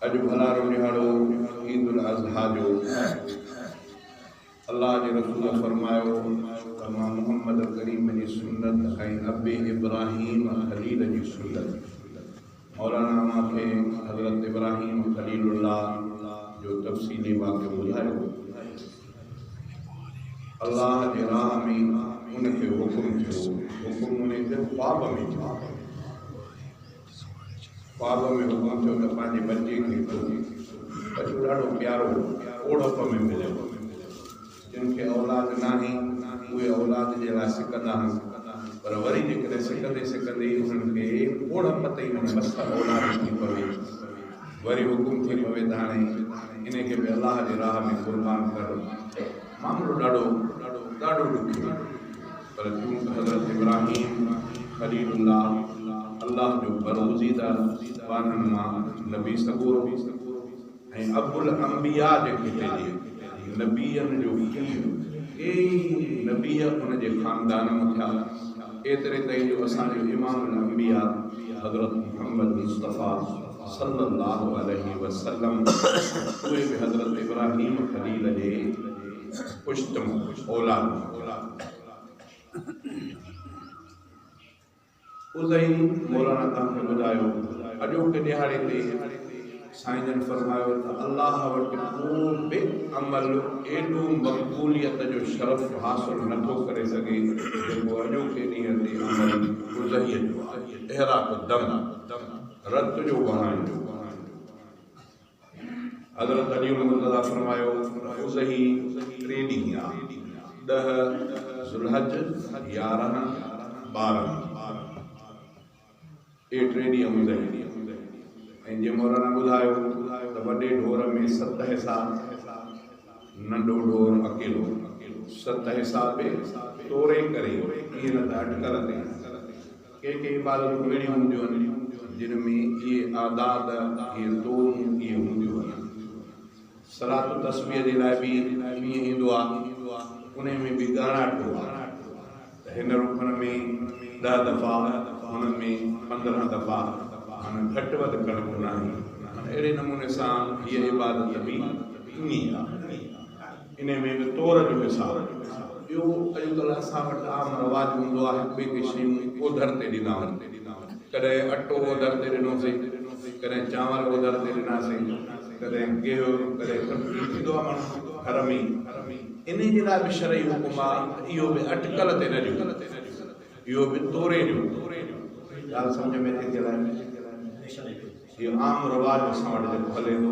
अॼु भलारो ॾियारो ईद الأضحى जो अल्लाह जे रसूल फरमायो त मां मुहम्मद करीम जी सुन्नत ऐं अबी इब्राहिम खलील जी सुन्नत मौलाना मूंखे हज़रत इब्राहिम खलीलुल्लाह जो तफ़सीली वाक़ियो ॿुधायो। अल्लाह जे राह में उनखे हुकुम थियो, हुकुम उनखे ख्वाब में थियो, ख्वाब में हुकुम थियो त पंहिंजे बच्चे खे बच्चो ॾाढो प्यारो ओड़प में मिलियो, जिनखे औलाद नाहे उहे औलाद जे लाइ सिकंदा आहिनि, पर वरी जेकॾहिं सिकंदे सिकंदे उन्हनि खे ओड़प ते मस औलाद थी पवे, वरी हुकुम थी पवे त हाणे इनखे बि अलाह जे राह में क़ुर्बान कर। मामिलो ॾाढो ॾाढो ॾुखियो, पर चूंकि हज़रत इब्राहिम खलीलुल्लाह अल्लाह जो बरगुज़ीदा वारनि मां नबी सगोरो ऐं अबुल अंबिया जेके चइजे नबीअनि जो कई नबी उनजे ख़ानदान में थिया, एतिरे ताईं जो असांजो इमामुल अंबिया हज़रत मुहम्मद मुस्तफ़ा सल्लल्लाहु अलैहि वसल्लम उहे बि हज़रत इब्राहिम खलील जे पुष्टम औलाद। उज़ई मौलाना तव्हांखे ॿुधायो अॼोके ॾिहाड़े ते साईं जन फरमायो त अल्लाह वटि को बि अमल एॾो मक़बूलियत जो शरफ़ हासिल नथो करे सघे जेको अॼोके ॾींहं ते अमल उज़ईअ जो आहे, इहराक़ दम रत जो वहाइण जो। हज़रत अली इमदादुल्लाह फरमायो उज़ई 3 ॾींहं आहे, 10 ज़ुल्हज 11 12 ये 3 ॾींहं उज़ई। ऐं जीअं मौलाना ॿुधायो त वॾे ढोर में 7 हिसा, नंढो ढोर अकेलो 7 हिसा बि तोरे करे, ईअं न त अटकल ते के इबादतूं अहिड़ियूं हूंदियूं आहिनि जिन में इहे आदात इहे तोरूं इहे हूंदियूं आहिनि। सलात तस्बीह जे लाइ बि ईअं ईंदो आहे, उन में बि ॻाणाटो आहे त हिन रुखन में 10 दफ़ा, हुन में 15 दफ़ा, हाणे घटि वधि कणिक न आहे। अहिड़े नमूने सां हीअ इबादत बि ईअं आहे, इन में बि तोर जो हिसाबु। ॿियो अॼुकल्ह असां वटि आम रवाजु हूंदो आहे ॿिए के शयूं ओधर ते ॾींदा आहिनि, कॾहिं अटो ओधर ते ॾिनोसीं, कॾहिं चांवर ओधर ते ॾिनासीं, कॾहिं गेहूं, कॾहिं कटकी थींदो आहे माण्हू घर में। इन जे लाइ बि शरई हुकुम आहे इहो बि अटकल ते न ॾियो, इहो बि तोरे ॾियो। ॻाल्हि सम्झ में अचे थी? इहो आम रवाजु असां वटि जेको हले थो,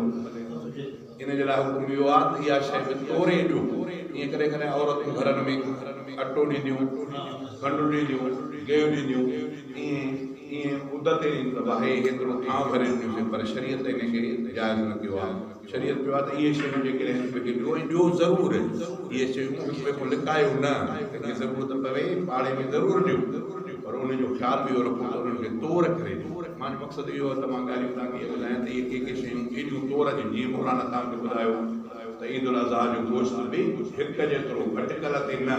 इन जे लाइ हुकुम इहो आहे त इहा शइ बि तोरे ॾियो। ईअं कॾहिं कॾहिं औरतूं घरनि में अटो ॾींदियूं, खंडु ॾींदियूं, गेहूं ॾींदियूं, ईअं उद ते ॾींदियूं, भाई हेतिरो थांव भरे ॾींदियूं, पर शरीयत इनखे जाइज़ न कयो आहे। शरीयत चयो आहे त इहे शयूं जेके ॾियो ऐं ॾियो ज़रूरु, इहे शयूं लिकायो न, कंहिंखे ज़रूरत पवे पाड़े में ज़रूरु ॾियो, पर उनजो ख़्यालु बि इहो रखो त उन्हनि खे तोर करे ॾियो। मुंहिंजो मक़सदु इहो आहे त मां ॻाल्हियूं तव्हांखे ॿुधायां त इहे के शयूं एॾियूं तोर जूं, जीअं मौलाना तव्हांखे ॿुधायो त ईद उल-अज़हा जो गोश्त बि हिकु जेतिरो अटकल ते न,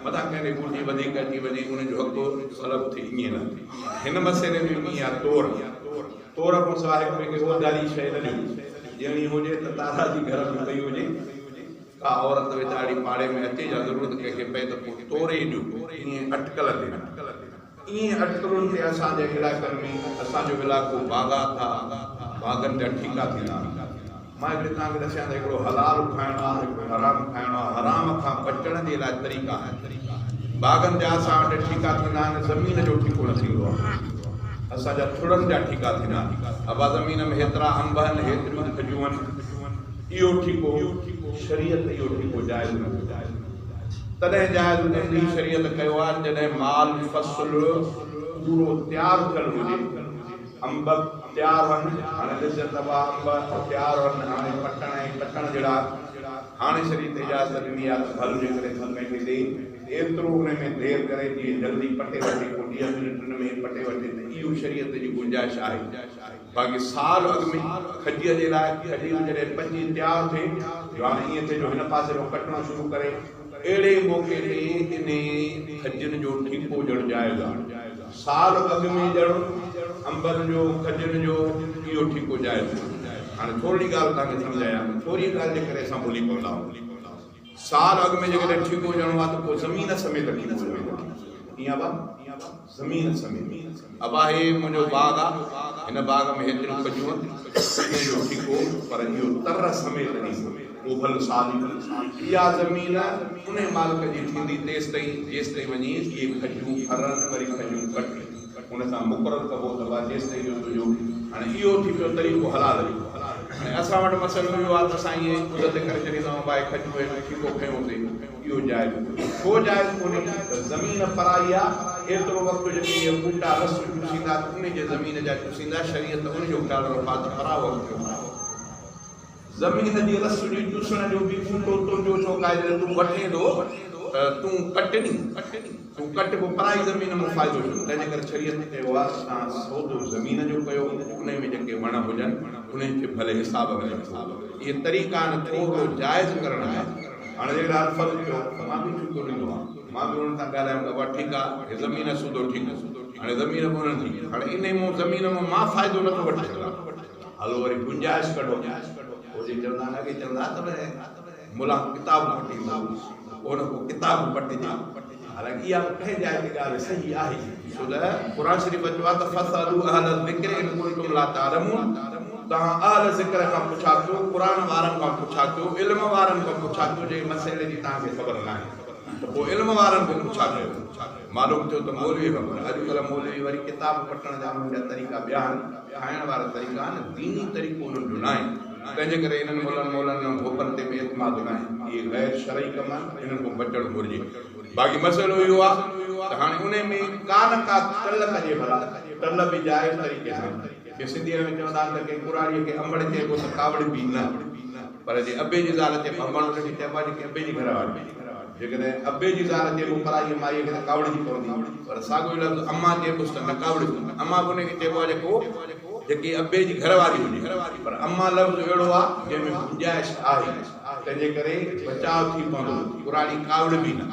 मथां कंहिंखे गुंजी वधीक अची वञे उनजो हक़ सलब थिए, ईअं न। हिन मसइले में बि ईअं आहे तोर खां सवाइ हिकु ॿिए खे ओधारी शइ न ॾियो। ॼणी हुजे त तारा जी घर में पई हुजे, का औरत वीचारी पाड़े में अचे या ज़रूरत कंहिंखे पए त पोइ तोरे ॾियो, ईअं अटकल ते न। ईअं अटकलुनि ते असांजे इलाइक़नि में, असांजो इलाइक़ो बाग़ा था, बाग़नि जा ठीका थींदा। मां हिकिड़े तव्हांखे ॾसियां त हिकिड़ो हलाल खाइणो आहे, हिकिड़ो हराम खाइणो आहे। हराम खां बचण जे लाइ तरीक़ा आहिनि। बाग़नि जा असां वटि ठीका थींदा आहिनि, ज़मीन जो ठीको न थींदो आहे, असांजा थुड़नि जा ठीका थींदा आहिनि। अबा ज़मीन में हेतिरा अंब आहिनि, हेतिरियूं खजूं आहिनि, इहो ठीको शरीयत इहो ठीको जाइज़ न थियो। तॾहिं जाइज़ नंढी शरीयत कयो आहे जॾहिं माल फसल पूरो तयारु थियल हुजे, अंब तयारु आहिनि, हाणे ॾिसनि दफ़ा अंब तयारु आहिनि, हाणे पटण जहिड़ा हाणे शरीयत इजाज़त ॾिनी आहे त फल जे करे कंहिंखे ॾे एतिरो उन में देरि करे जीअं जल्दी पटे वठे, पोइ 10 मिंटनि में पटे वठे, त इहो शरीयत जी गुंजाइश आहे। बाक़ी साल अॻु में खजीअ जे लाइ खजी जॾहिं पची तयारु थिए, हाणे ईअं थिए जो हिन पासे जो कटणो शुरू करे, अहिड़े मौक़े ते इन खजनि जो ठीको ॼण जाइज़ आहे। साल अॻु में ॼण अंबनि जो खजनि जो इहो ठीको जाइज़, हाणे थोरी ॻाल्हि तव्हांखे सम्झायां थोरी ॻाल्हि जे करे असां भुली पवंदा आहियूं साल अॻु में जेकॾहिं ठीकु हुजणो आहे त पोइ ज़मीन समेत ठीकु हुजणो आहे ईअं बा ज़मीन समेत अबा हे मुंहिंजो बाग़ आहे हिन बाग़ में हेतिरियूं कजूं इन जो ठीकु पर इहो तर समेत ॾींदो उभल साली इहा ज़मीन उन मालिक जी थींदी जेसि ताईं वञी इहे खजूं फरनि वरी खजूं कट उन सां मुक़ररु कबो त जेसि ताईं इहो तुंहिंजो हाणे इहो थी पियो तरीक़ो हलाल हाणे असां वटि मसइलो इहो आहे त असां ईअं ख़ुदि ते करे छॾींदा आहियूं भाई खजूं ठीको खयोंसीं इहो जाइज़ छो जाइज़ कोन्हे त ज़मीन पराई आहे एतिरो वक़्तु जेके इहे बूटा रस चूसींदा त उन जे ज़मीन जा चूसींदा शरीयत उनजो ख़्यालु रखा त पराओ ज़मीन जी रस जी चूसण जो बि बूटो तुंहिंजो छो काइदे तूं वठे थो तूं कटनी तूं कट पोइ पराई ज़मीन में फ़ाइदो छो तंहिंजे करे शरीयत चयो आहे तव्हां सौदो ज़मीन जो कयो उन में जेके वण हुजनि उन्हनि खे भले हिसाब में रखो इहे तरीक़ा न थोरो जाइज़ करणु आहे हाणे जेकॾहिं अल्फल कयो मां बि ठीकु ॾींदो आहियां मां बि उन्हनि सां ॻाल्हायां बाबा ठीकु आहे हे ज़मीन सूदो ठीकु हाणे ज़मीन बि उन्हनि जी हाणे इन मां ज़मीन मां मां फ़ाइदो नथो वठी सघां हलो वरी गुंजाइश कढो पोइ चवंदा न की चवंदा त मुला किताब पढ़ींदा उन को किताब पढ़िजे हालांकि इहा कंहिं जाइ ते ॻाल्हि सही आहे छो त क़ुर शरीफ़ चयो आहे त फसलू अहल ज़िक्र इन कुंतुम ला तालमून तव्हां अहल ज़िक्र खां पुछा कयो क़ुर वारनि खां पुछा कयो इल्म वारनि खां पुछा कयो जे मसइले जी तव्हांखे ख़बर न आहे त पोइ इल्म वारनि खां पुछा कयो मालूम थियो त मौलवी ख़बर अॼुकल्ह मौलवी वरी किताब पढ़ण जा उन्हनि जा तरीक़ा ॿिया आहिनि खाइण वारा तरीक़ा आहिनि दीनी तरीक़ो उन्हनि जो न आहे तंहिंजे करे इन्हनि मौलनि भोपनि ते बि एतमाद न आहे इहे गैर शरई कम आहिनि इन्हनि खां बचणु घुरिजे बाक़ी मसइलो इहो आहे त हाणे उन में का टल कजे भला टल बि जाइज़ तरीक़े सां के सिंधीअ में चवंदा आहिनि त के कुराड़ीअ खे अंबड़ चइबो त कावड़ बि न पर जे अबे जी ज़ाल चइबो अंबड़ उनखे चइबो आहे जेके अबे जी घर वारी जेकॾहिं अबे जी ज़ाल चइबो पराई माईअ खे त कावड़ जी पवंदी पर साॻियो लफ़्ज़ अम्मा चइबोसि त न कावड़ अम्मा बि उनखे चइबो आहे जेको जेकी अबे जी घर वारी हुजे पर अम्मा लफ़्ज़ अहिड़ो आहे जंहिंमें गुंजाइश आहे तंहिंजे करे बचाव थी पवंदो कुराड़ी कावड़ बि न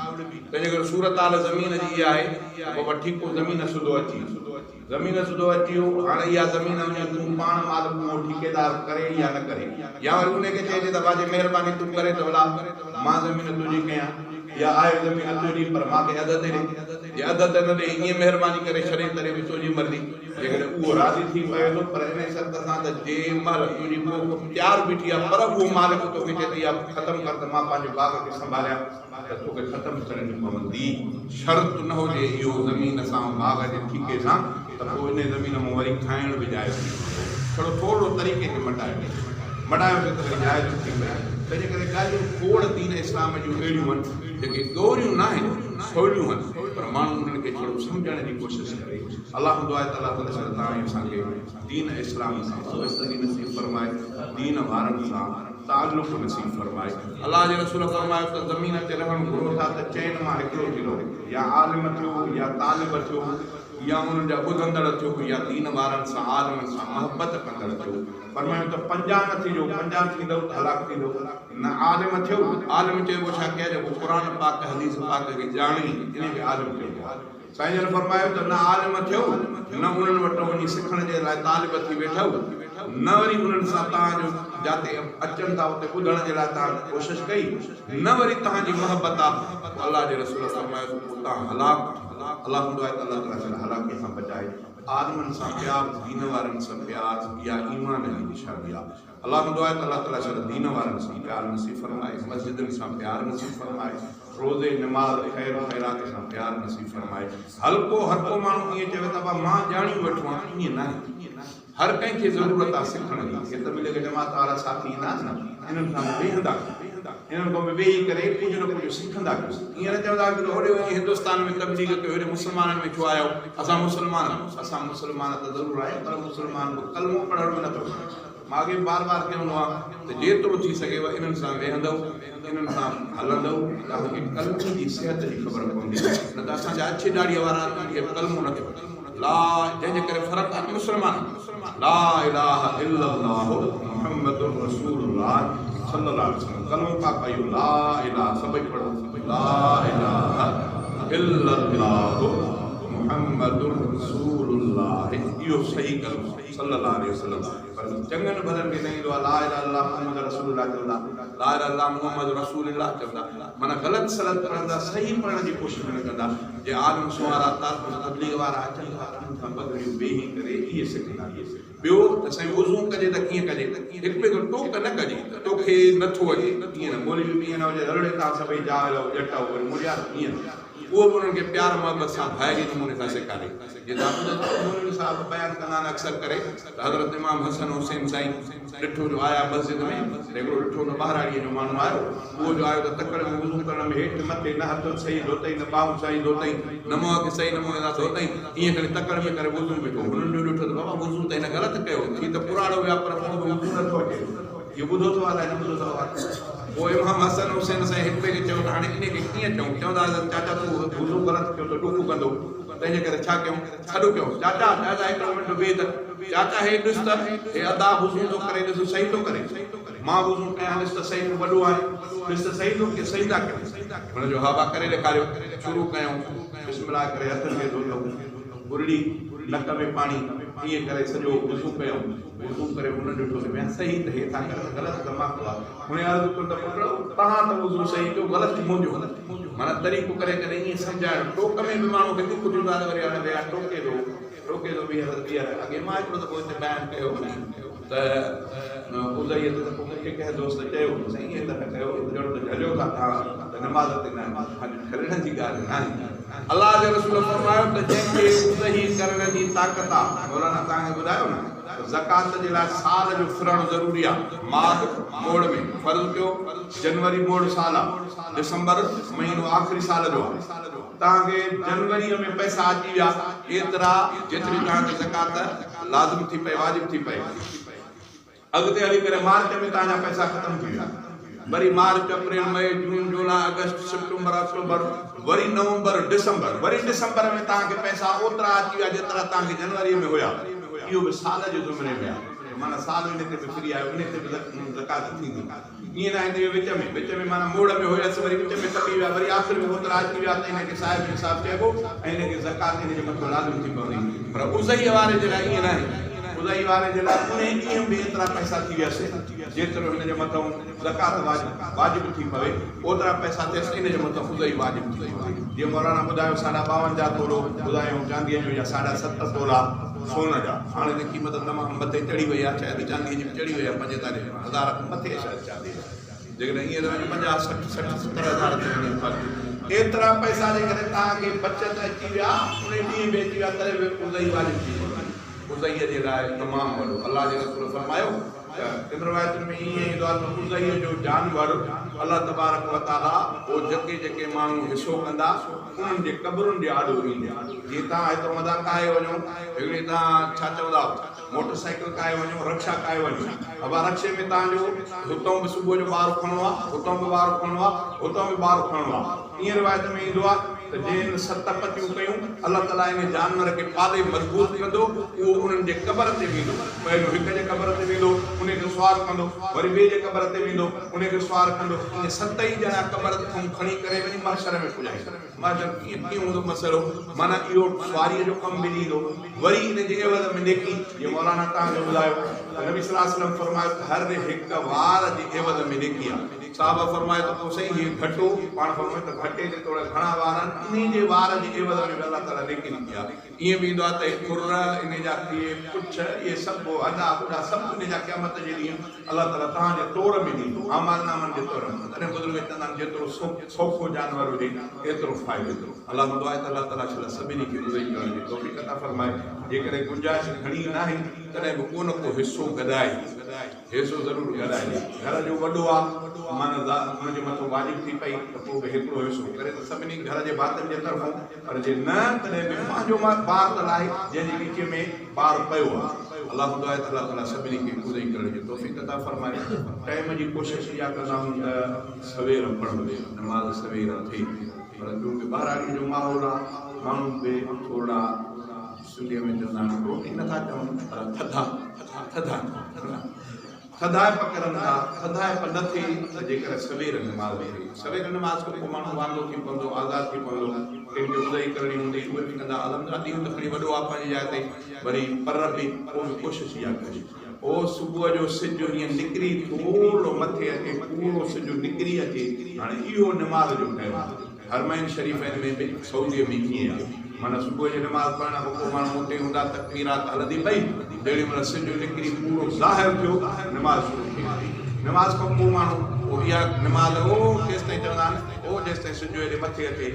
तंहिंजे करे सूरत हाल ज़मीन जी इहा आहे बाबा ठीकु ज़मीन सुधो अची ज़मीन सुधो अची वियो हाणे इहा ज़मीन वञे तूं पाण मालिक उहो ठेकेदार करे या न करे या वरी उनखे चइजे त भाॼी महिरबानी तूं करे त भला मां ज़मीन तुंहिंजी कयां या आहे ज़मीन तुंहिंजी पर मूंखे अदद ॾे या अदद न ॾे ईअं महिरबानी करे छॾे तॾहिं बि तुंहिंजी मर्ज़ी जेकॾहिं उहो राज़ी थी पए थो पर इन शर्त सां त जंहिं महिल तुंहिंजी पोइ तयारु बीठी आहे पर उहो मालिक तोखे चए त इहा ख़तमु कर त मां पंहिंजे बाग़ खे संभालियां त तोखे ख़तमु करण जी पवंदी शर्त न हुजे इहो ज़मीन सां बाग़ जे ठीके सां त पोइ इन ज़मीन मां वरी खाइण बि जाइज़ थोरो थोरो तरीक़े खे मटायो त जाइज़ थी पए तंहिंजे करे ॻाल्हियूं खोड़ दीन इस्लाम जूं अहिड़ियूं आहिनि जेके ॻोरियूं न आहिनि सवलियूं आहिनि पर माण्हू उन्हनि खे थोरो सम्झण जी कोशिशि करे अलाह दुआ ताला तव्हां असांखे दीन इस्लाम सां वाबस्तगी नसीब फरमाए दीन वारनि सां ताल्लुक़ नसीब फरमाए अलाह जे रसूल फरमायो त ज़मीन ते रहणु घुरो था त चइनि मां हिकिड़ो थी लो या आलिम थियो या तालिब थियो या उन्हनि जा ॿुधंदड़ थियो या दीन वारनि सां आलमनि सां मोहबत कंदड़ थियो फरमायो त 50 न थींदो 50 थींदो त हलाक थींदो न आलिम थियो आलिम चइबो छा कया जेको क़ुर पाक हदीस पाक खे ॼाणी इन खे आलिम चइबो साईं जन फरमायो त न आलिम थियो न उन्हनि वटि वञी सिखण जे लाइ तालिब थी वेठो न वरी उन्हनि सां तव्हांजो जिते अचनि था उते ॿुधण जे लाइ तव्हां कोशिशि कई न वरी तव्हांजी मोहबत आहे अलाह जे रसूल फरमायो तव्हां हलाक अलाह ताला हलाके सां बचाए आलिमनि सां प्यार दीन वारनि सां प्यार या ईमान जी निशानी आहे अलाह ताला दीन वारनि सां प्यार नसीब फरमाए मस्जिदनि सां प्यार नसीब फरमाए रोज़े नमाज़ ख़ैर ख़ैरात सां प्यार नसीब फरमाए हर को माण्हू ईअं चवे त मां ॼाणी वठो आहियां ईअं न आहे हर कंहिंखे ज़रूरत आहे सिखण जी हे त मिले जमात वारा साथी ईंदा न इन्हनि सां वेहंदा इन्हनि खां वेही करे कुझु न कुझु सिखंदा ईअं न चवंदा की होॾे वञी हिंदुस्तान में तब्दील कयो हेॾे मुस्लमाननि में छो आयो असां मुस्लमान त ज़रूरु आहियूं पर मुस्लमान कलमो पढ़ण में नथो मां अॻे बार बार चवंदो आहे त जेतिरो थी सघेव इन्हनि सां वेहंदव इन्हनि सां हलंदव तव्हांखे कलम जी सिहत जी ख़बर पवंदी न त असांजा अछे ॾाढ़ीअ वारा कलमो नथो ला जंहिंजे करे फ़र्क़ु आहे मुस्लमान ला इलाहा इल्लल्लाह मुहम्मदुर रसूलुल्लाह सल्लल्लाहु अलैहि वसल्लम कलमो पाक आयो ला इलाहा सभई पढ़ो ला इलाहा इल्लल्लाह मुहम्मदुर रसूलुल्लाह इहो सही कलमो सल्लल्लाहु अलैहि वसल्लम पर चङनि भरनि खे न ईंदो आहे ला इलाहा इल्लल्लाह मुहम्मद रसूलुल्लाह चवंदा ला इलाहा इल्लल्लाह मुहम्मद रसूलुल्लाह चवंदा माना ग़लति सलत पढ़ंदा सही पढ़ण जी कोशिशि न कंदा जे आलम सुवारा तबलीग वारा अचनि था उन्हनि खां बदिलियूं वेही करे इहे सिखंदा ॿियो त साईं वुज़ू कजे त कीअं कजे हिकु ॿिए खे टोक न कजे तोखे नथो अचे ईअं न मौलवी बि ईअं न हुजे रड़े था सभई जाल ॼट वरी मुड़िया ईअं उहो बि उन्हनि खे प्यार मोहबत सां भाइजे नमूने सां सेखारे जीअं तव्हां साहिब बयानु कंदा आहिनि अक्सर करे त हज़रत इमाम हसन हुसैन साईं ॾिठो जो आया मस्जिद में हिकिड़ो ॾिठो न ॿाहिराड़ीअ जो माण्हू आयो उहो जो आयो त तकड़ में वुज़ू करण में हेठि मथे न हथ सही धोतई न ॿाहूं सही धोतई न मुंहं खे सही नमूने सां धोतई ईअं करे तकड़ में करे वुज़ू वेठो हुननि जो ॾिठो त बाबा वुज़ू त हिन ग़लति कयो थी त पुराणो विया पर वुज़ू नथो अचे इहो ॿुधो अथव अलाए न ॿुधो अथव पोइ इमाम हसन हुसैन साईं हिकु ॿिए खे चयो त हाणे इन खे कीअं चऊं चवंदा चाचा तूं वुज़ू ग़लति कयो त ॾुख कंदो तंहिंजे करे छा कयूं छॾो कयूं चाचा चाचा हिकिड़ो मिंट बीह त चाचा हे ॾिस त हे अदा वुज़ू थो करे ॾिस सही थो करे मां वुज़ू कयां ॾिस त सही वॾो आहे ॾिस त सही थो के सही था कयूं हुनजो हाबा करे ॾेखारियो शुरू कयूं बिस्मिल्लाह करे हथनि खे धोतऊं बुरड़ी नक में पाणी ईअं करे सॼो वुज़ू कयूं वुज़ू करे हुन ॾिठो त भई सही त हे था करे ग़लति धमाको आहे हुन अर्ज़ु कयो त पुटु तव्हां त वुज़ू सही कयो ग़लति मुंहिंजो माना तरीक़ो करे करे ईअं सम्झाइणु टोक में बि माण्हू खे दुख थींदो आहे वरी हाणे विया टोके थो ॿीहर अॻे मां हिकिड़ो दफ़ो हिते बयानु कयो त ॿुधाईअ ते त पोइ मूंखे कंहिं दोस्त चयो साईं ईअं त न कयो ॼण त झलियो था तव्हां त नमाज़ ते न खणण जी ॻाल्हि न आहे अलाह जे रसूल फरमायो त जंहिंखे सही करण जी ताक़त आहे मौलाना तव्हांखे ॿुधायो न ज़कात जे लाइ साल जो फिरणु ज़रूरी आहे माघ मोड़ में फर्ज़ कयो जनवरी मोड़ साल आहे दिसंबर महीनो आख़िरी साल जो आहे तव्हांखे जनवरीअ में पैसा अची विया एतिरा जेतिरी तव्हांखे ज़कात लाज़िम थी पए वाजिब थी पए अॻिते हली करे मार्च में तव्हांजा पैसा ख़तम थी विया वरी मार्च अप्रैल मई जून जुलाई अगस्त सितंबर अक्टूबर वरी नवंबर डिसंबर वरी डिसंबर में तव्हांखे पैसा ओतिरा अची विया जेतिरा तव्हांखे जनवरीअ में हुया इहो बि साल जे ज़ुमरे में आहे माना साल इन ते बि फ्री आयो इन ते बि ज़कात थींदी ईअं न आहे विच में माना मोड़ में हुयसि वरी विच में कटी विया वरी आख़िर में ओतिरा अची विया त हिनखे साहिब हिसाब चइबो ऐं हिनखे ज़कात हिन जे मथां लाज़िम थी पवंदी पर उज़ई वारे जे लाइ ईअं न आहे उज़ई वारे जे लाइ उन ॾींहं बि एतिरा पैसा थी वियसि जेतिरो हिन जे मथां ज़कात वाजिब थी पवे ओतिरा पैसा थियसि इन जे मथां उज़ई वाजिब थी पवे जीअं मौलाना ॿुधायो 52.5 तोलो ॿुधायूं चांदीअ जो या 7.5 तोला सोन जा हाणे त क़ीमत तमामु मथे चढ़ी वई आहे शायदि चांदीअ जी चढ़ी वई आहे 45,000 मथे शायदि चांदी जेकॾहिं ईअं त 50-60-70,000 एतिरा पैसा जेकॾहिं तव्हांखे बचत अची विया उन ॾींहं में अची विया तॾहिं बि उज़ई वाजिब थी पवंदी उज़ईअ जे लाइ तमामु वॾो अलाह जे रसूल फरमायो इन रिवायतुनि में ईअं ईंदो आहे त उज़ईअ जो जानवर अलाह तबारक व ताला पोइ जेके माण्हू हिसो कंदा उन्हनि जे क़बरुनि जे आॾो ईंदा जीअं तव्हां हितां मथां काए वञो हिकिड़ी तव्हां छा चवंदा मोटरसाइकिल काए वञो रक्षा काए वञो अब रक्षे में तव्हांजो हुतां बि सुबुह जो ॿारु खणणो आहे हुतां बि ॿारु खणणो आहे हुतां बि ॿारु खणणो आहे ईअं रिवायत में ईंदो आहे त जंहिं 7 पतियूं कयूं अलाह ताला इन जानवर खे पाले मज़बूत कंदो उहो उन्हनि जे क़बर ते वेंदो पहिरियों हिक जे क़बर ते वेंदो उनखे सुवार कंदो वरी ॿिए जे क़बर ते वेंदो उनखे सुवार कंदो ईअं 7 ई ॼणा क़बर खां खणी करे वञी महशर में पुॼाईंदो महशर कीअं हूंदो मसइलो माना इहो सुवारीअ जो कमु बि ॾींदो वरी इन जे एवज़ में नेकी जीअं मौलाना तव्हांखे ॿुधायो नबी सल्लल्लाहु अलैहि वसल्लम फरमायो हर हिक वार जे एवज़ में नेकी आहे साहब फरमाए तो पोइ सही घटो पाण फरमाए त घटे ते थोरा घणा वार आहिनि इन जे वार जे एवज़ में अलाह ताला नेकी ॾिनी आहे ईअं बि ईंदो आहे त खुर इन जा थिए पुछ इहे सभु अदा ॿुधा सभु इन जा क़यामत जे ॾींहुं अलाह ताला तव्हांजे तौर में ॾींदो आमालनामनि जे तौर में तॾहिं बुज़ुर्ग चवंदा आहिनि जेतिरो सौखो जानवर हुजे एतिरो फ़ाइदो अलाह कंदो आहे त अलाह ताला सभिनी खे उज़ई करण जी तौफ़ीक़ अता फरमाए जेकॾहिं गुंजाइश घणी न आहे तॾहिं बि को न को हिसो गॾाए हिसो ज़रूरु गॾाइजे घर जो वॾो आहे माना हुनजे मथां वाजिब थी पई त पोइ बि हिकिड़ो हिसो करे त सभिनी घर जे भातनि जे तरफ़ां पर जे न तॾहिं बि पंहिंजो ॿार त लाहे जंहिंजे विच में ॿार पियो आहे अलाह हूंदो आहे त अलाह ताला सभिनी खे उज़ई करण जी तौफ़ीक़ अता फरमाए टाइम जी कोशिशि इहा कंदा आहियूं त सवेर पढ़णु नमाज़ सवेर थिए पर क्योंकि ॿाहिराणी जो माहौल आहे माण्हू बि थोरा सिंधीअ में चवंदा आहिनि रोटी नथा चवनि पर थधा थधाए पकड़नि था थधाए न थिए त जेकर सवेर नमाज़ थिए सवेर नमाज़ खां पोइ माण्हू वांदो थी पवंदो आज़ादु थी पवंदो कंहिंखे उज़ई करणी हूंदी उहे बि कंदा अलहमदिल्ला ॾींहुं त खणी वॾो आहे पंहिंजी जाइ ते वरी पर बि पोइ बि कोशिशि इहा कजे ओ सुबुह जो सिज हीअं निकिरी थोरो मथे अचे पूरो सिज निकिरी अचे हाणे इहो नमाज़ जो टाइम हरमैन शरीफ़नि में बि सऊदीअ में कीअं आहे माना सुबुह जी नमाज़ पढ़ण खां पोइ माण्हू हुते हूंदा तकबीरात हलंदी पई जेॾी महिल सिज निकिरी पूरो ज़ाहिर थियो नमाज़ शुरू थी नमाज़ खां पोइ माण्हू इहा नमाज़ ओ केसि ताईं चवंदा आहिनि ओ जेसि ताईं सिज हेॾे मथे अचे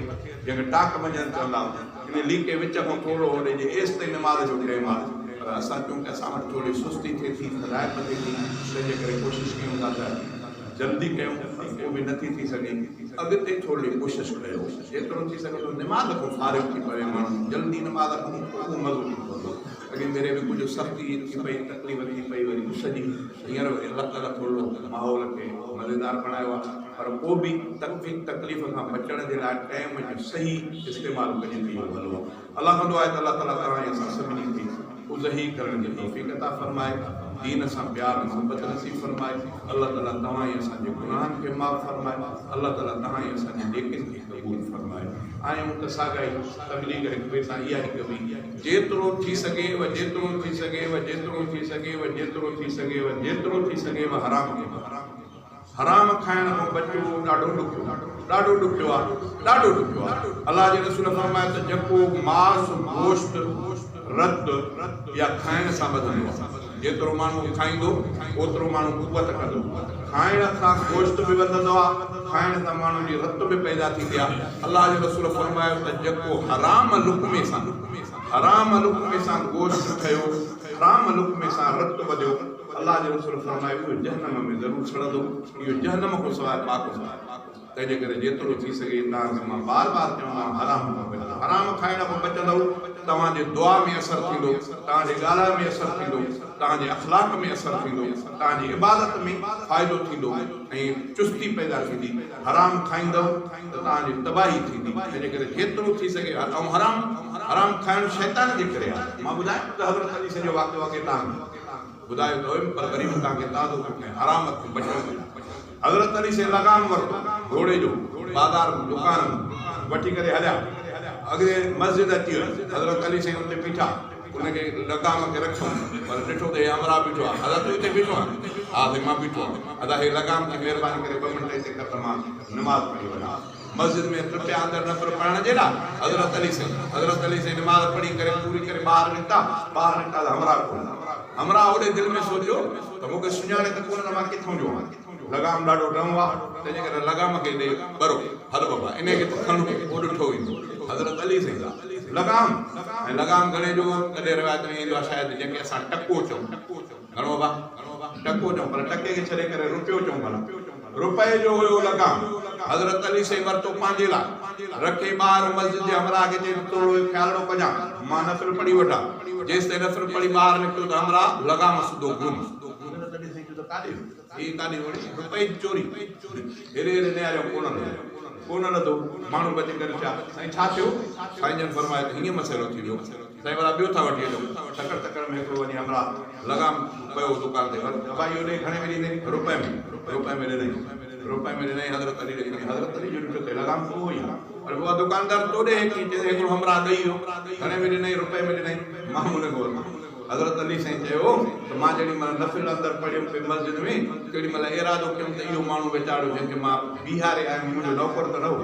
जंहिंखे टाक मंझंदि चवंदा इन लीके विच खां थोरो होॾे जे एसि ताईं नमाज़ जो टाइम आहे पर असां चऊं कि असां वटि थोरी सुस्ती थिए थी थधाइप थिए थी तंहिंजे करे कोशिशि कयूं था त जल्दी कयूं को बि नथी थी सघे अॻिते थोरी कोशिशि कयो जेतिरो थी सघे थो नमाज़ खां फ़ारिग़ थी पवे माण्हू जल्दी नमाज़ खां पोइ मज़ो थी पवंदो अॻे मेरे बि कुझु सख़्ती थी पई तकलीफ़ थी पई वरी उस जी हींअर वरी अलाह ताला थोरो माहौल खे मज़ेदार बणायो आहे पर पोइ बि तकलीफ़ खां बचण जे लाइ टाइम जो सही इस्तेमालु कजे थी हलो अलाह कंदो आहे त अलाह ताला तव्हां असां सभिनी खे उज़ही करण जी तौफ़ीक़ अता फ़रमाए दीन सां प्यार मोहब्बत नसीब फरमाए अल्लाह ताला तव्हां असांजे गुनाहनि खे माफ़ फरमाए अल्लाह ताला तव्हां असांजे नेकिन खे क़बूल फरमाए आहियूं त साॻाई तबलीग हिक ॿिए सां इहा हिकु ॿी जेतिरो थी सघेव जेतिरो थी सघेव जेतिरो थी सघेव जेतिरो थी सघेव जेतिरो थी सघेव हराम खे हराम खाइण खां बचो ॾाढो ॾुखियो आहे अल्लाह जे रसूल फरमाए त जेको मांस गोश्त रत या खाइण सां बधंदो आहे जेतिरो माण्हू खाईंदो ओतिरो माण्हू कुवत कंदो खाइण सां गोश्त बि वधंदो आहे खाइण सां माण्हू जी रत बि पैदा थींदी आहे अल्लाह जो रसूल फरमायो त जेको हराम लुक़्मे सां गोश्त खयो हराम लुक़्मे सां रत वधियो अल्लाह जो रसूल फरमायो इहो जहन्नम में ज़रूरु सड़ंदो इहो जहन्नम खां सवाइ पाक तंहिंजे करे जेतिरो थी सघे तव्हांखे मां बार बार चवंदो आहियां हराम खाइण खां बचंदव तव्हांजे दुआ में असरु थींदो तव्हांजे ॻाल्हि में असरु थींदो तव्हांजे अख़लाक में असरु थींदो तव्हांजी इबादत में फ़ाइदो थींदो ऐं चुस्ती पैदा थींदी हराम खाईंदव त तव्हांजी तबाही थींदी तंहिंजे करे जेतिरो थी सघे ऐं हराम खाइणु शैतान जे करे आहे मां ॿुधायां त हज़रत अली सॼो वाक़ियो तव्हांखे ॿुधायो त हुयुमि पर वरी बि तव्हांखे ताज़ो हराम खे बचण हज़रत अली से लगाम वरितो घोड़े जो बाज़ार दुकान वठी करे हलिया अॻिते मस्जिद अची वई हज़रत अली से हुते बीठा उनखे लगाम खे रखियो पर ॾिठो त हे हमरा बीठो आहे हज़रत हिते बीठो आहे हा त मां बीठो आहियां अदा हे लगाम खे महिरबानी करे 2 मिंट हिते कर त मां नमाज़ पढ़ी वञा मस्जिद में टुटिया अंदरि नफ़र पढ़ण जे लाइ हज़रत अली से नमाज़ पढ़ी करे पूरी करे ॿाहिरि निकिता त हमरा ओॾे दिलि में सोचियो त मूंखे सुञाणे त कोन त मां किथां जो आहियां लगाम ॾाढो ॾऊं आहे तंहिंजे करे लगाम खे ॾे ॿरो हल बाबा इन खे त खणो पोइ ॾिठो ईंदो हज़रत अली साईं लगाम ऐं लगाम घणे जो कॾहिं रिवायत में ईंदो आहे शायदि जंहिंखे असां टको चऊं घणो बाबा टको चऊं पर टके खे छॾे करे रुपयो चऊं भला रुपए जो हुयो लगाम हज़रत अली साईं वरितो पंहिंजे लाइ रखे ॿाहिरि मस्जिद जे हमरा खे चई थोरो ख़्यालो कजां मां नफ़िल पढ़ी वठां जेसि ताईं नफ़िल पढ़ी ॿाहिरि निकितो त हमरा लगाम सिधो गुम रुपए चोरी हेॾे निहारियो कोन नथो माण्हू बची करे साईं छा थियो साईं जन फरमाए त हीअं मसइलो थी वियो साईं भला ॿियो था वठी अचो तकड़ में हिकिड़ो वञी हमरा लगाम पियो दुकान ते भाई होॾे घणे में ॾींदे रुपए में ॾिनई हज़रत अली जो ॾिठो लगाम उहो ई आहे पर उहा दुकानदार तोड़े हिकिड़ो हमरा ॾेई वियो घणे में ॾिनई रुपए में ॾिनई मां हुन खां हज़रत अली साईं चयो त मां जेॾी महिल नफ़िल अंदरि पढ़ियुमि पे मस्जिद में तेॾी महिल इरादो कयुमि त इहो माण्हू वीचारो जंहिंखे मां बीहारे आयुमि मुंहिंजो नौकर त न हो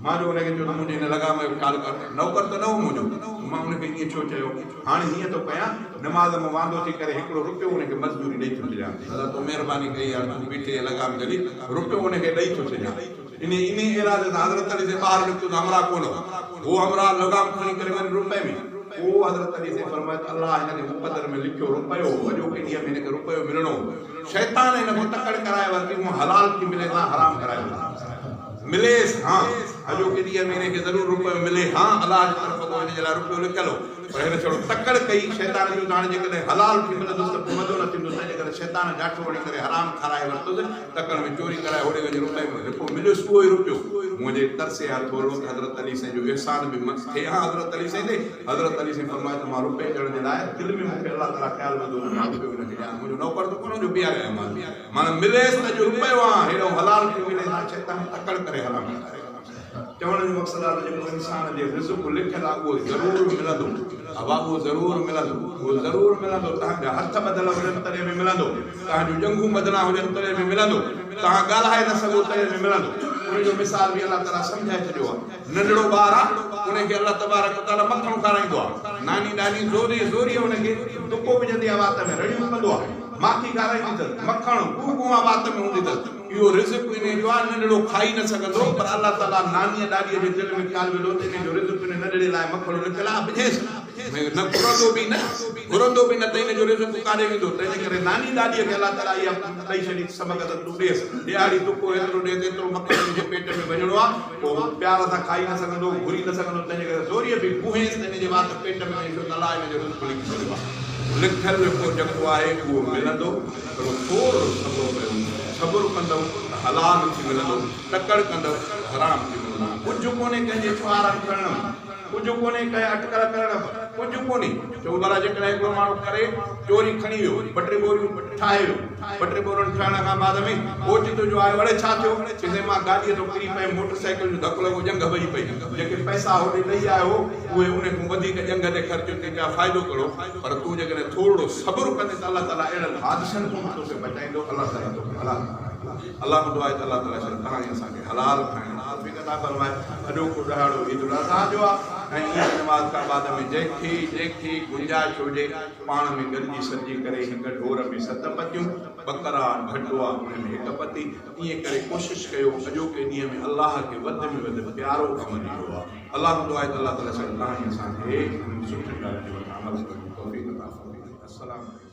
मां जो हुनखे चयो त मुंहिंजे हिन लगाम जो ख़्यालु कर नौकर त न हो मुंहिंजो मां हुनखे ईअं छो चयो हाणे हीअं थो कयां नमाज़ में वांदो थी करे हिकिड़ो रुपयो हुनखे मज़दूरी ॾेई थो छॾियां दादा तूं महिरबानी कई आहे तूं बीठे लगाम जॾी रुपयो हुनखे ॾेई थो छॾियां इन इरादे सां हज़रत अली से ॿाहिरि निकितो त हमरा कोन हो हमरा लगाम खणी करे वञी रुपए में वो हज़रत अली से फरमाया अल्लाह हिनखे मुक़दर में लिखियो रुपयो अॼोके ॾींहं में हिनखे रुपयो मिलणो शैतान हिनखां तकड़ कराए वरिती हूअ हलाल थी मिले था हराम कराए मिलेसि हाँ अॼोके ॾींहं में हिनखे ज़रूरु रुपयो मिले हाँ अलाह जी तरफ़ हिन जे लाइ रुपयो लिखियलु पर हिन छड़ो तकड़ कई शैतान जो हाणे जेकॾहिं हलाल थी मिलंदुसि त मज़ो न थींदो, तंहिंजे करे शैतान जाठो वठी करे हराम खाराए वरितुसि, तकड़ में चोरी कराए होॾे वञी रुपए में हिकु मिलियुसि उहो ई रुपयो मुंहिंजे तरसे या थोरो हज़रत अली साईं जो एहसान बि थिए हा हज़रत अली साईं ते। हज़रत अली साईं फरमाए त मां रुपए ॾियण जे लाइ दिलि में मूंखे अलाह ताला ख़्यालु वधो मां रुपयो हुनखे ॾियां, मुंहिंजो नौकर त कोन जो बीहारिया माना मिलेसि त जो रुपयो आहे हेॾो हलाल थी मिले त शैतान तकड़ करे हराम खाराए। चवण जो मक़सदु आहे त जेको इंसान जे रिज़्क़ लिखियलु आहे उहो ज़रूरु मिलंदो, हवा उहो ज़रूरु मिलंदो, उहो ज़रूरु मिलंदो। तव्हांजा हथ ॿधल हुजनि तॾहिं बि मिलंदो, तव्हांजूं जंघूं ॿधना हुजनि तॾहिं बि मिलंदो, तव्हां ॻाल्हाए न सघो तॾहिं बि मिलंदो। उनजो मिसाल बि अलाह ताला सम्झाए छॾियो आहे। नंढड़ो ॿारु आहे उनखे अलाह तबारक व तआला मखणु खाराईंदो आहे, नानी ॾाढी ज़ोरी ज़ोरी उनखे टुको विझंदी आहे वात में, रड़ियूं कंदो आहे, माखी खाराईंदी अथसि, मखणु कुआ वात में हूंदी अथसि। इहो रिज़्क़ इन जो आहे, नंढड़ो खाई न सघंदो, पर अलाह ताला नानीअ ॾाॾीअ जे दिलि में ख़्यालु विधो त इन जो रिज़्क़ इन नंढड़े लाइ मखणु लिखियलु आहे, विझेसि न घुरंदो बि न त इन जो रिज़्क़ काॾे वेंदो। तंहिंजे करे नानी ॾाॾीअ खे अलाह ताला इहा ॾेई छॾी सबक़ त तूं ॾेसि, ॾियारी टुको एतिरो ॾे एतिरो मखणु जे पेट में वञिणो आहे, पोइ प्यार सां खाई न सघंदो, घुरी न सघंदो, तंहिंजे करे ज़ोरीअ बि कुहेसि त इन जे वात पेट में वञी न लाइ इन जो रिज़्क़ लिखी छॾियो आहे। लिखियलु जेको जेको आहे उहो मिलंदो, पर थोरो सब्र कंदव हलाल थी मिलंदो, तकड़ कंदव हराम थी मिलंदो। कुझु कोन्हे कंहिंजे छुआरा करणु, कुझु कोन्हे कंहिं अटकल करणु, कुझु कोन्हे। चओ भला जेकॾहिं हिकिड़ो माण्हू करे चोरी खणी वियो, ॿ टे बोरियूं ठाहे वियो, ॿ टे बोरियूं ठाहिण खां बाद में ओचितो जो आहे वड़े छा थियो, चइजे मां गाॾीअ तो किरी पई, मोटरसाइकिल जो धकु लॻो, जंग भॼी पई, जेके पैसा होॾे ॾेई आयो उहे उन खां वधीक जंग ते ख़र्च थिए पिया, फ़ाइदो करो। पर तूं जेकॾहिं थोरो सब्र कंदे त अलाह ताला अहिड़नि हादिसनि खां तोखे बचाईंदो। अलाह ताला तोखे हलाल अल्लाह दुआ आहे त अलाह ताला तव्हां असांखे हलाल खाइण रफ़ीक अता फरमाए। अॼोको ॾहाड़ो ईद उल अज़हा जो आहे ऐं ईद नमाज़ खां बाद में जंहिंखे गुंजाइश हुजे पाण में गॾिजी सॾिजी करे हिकु ढोर में 7 पतियूं, बकरा घटवा उन में 1 पती, ईअं करे कोशिशि कयो अॼोके ॾींहं में अलाह खे वधि में वधि प्यारो कमु ॾियो आहे। अलाह दुआ आहे त अलाह ताला तव्हां असांखे सुठे ॻाल्हि जो अमल करण जी तौफ़ीक़ अता फरमाए। अस्सलाम वालेकुम।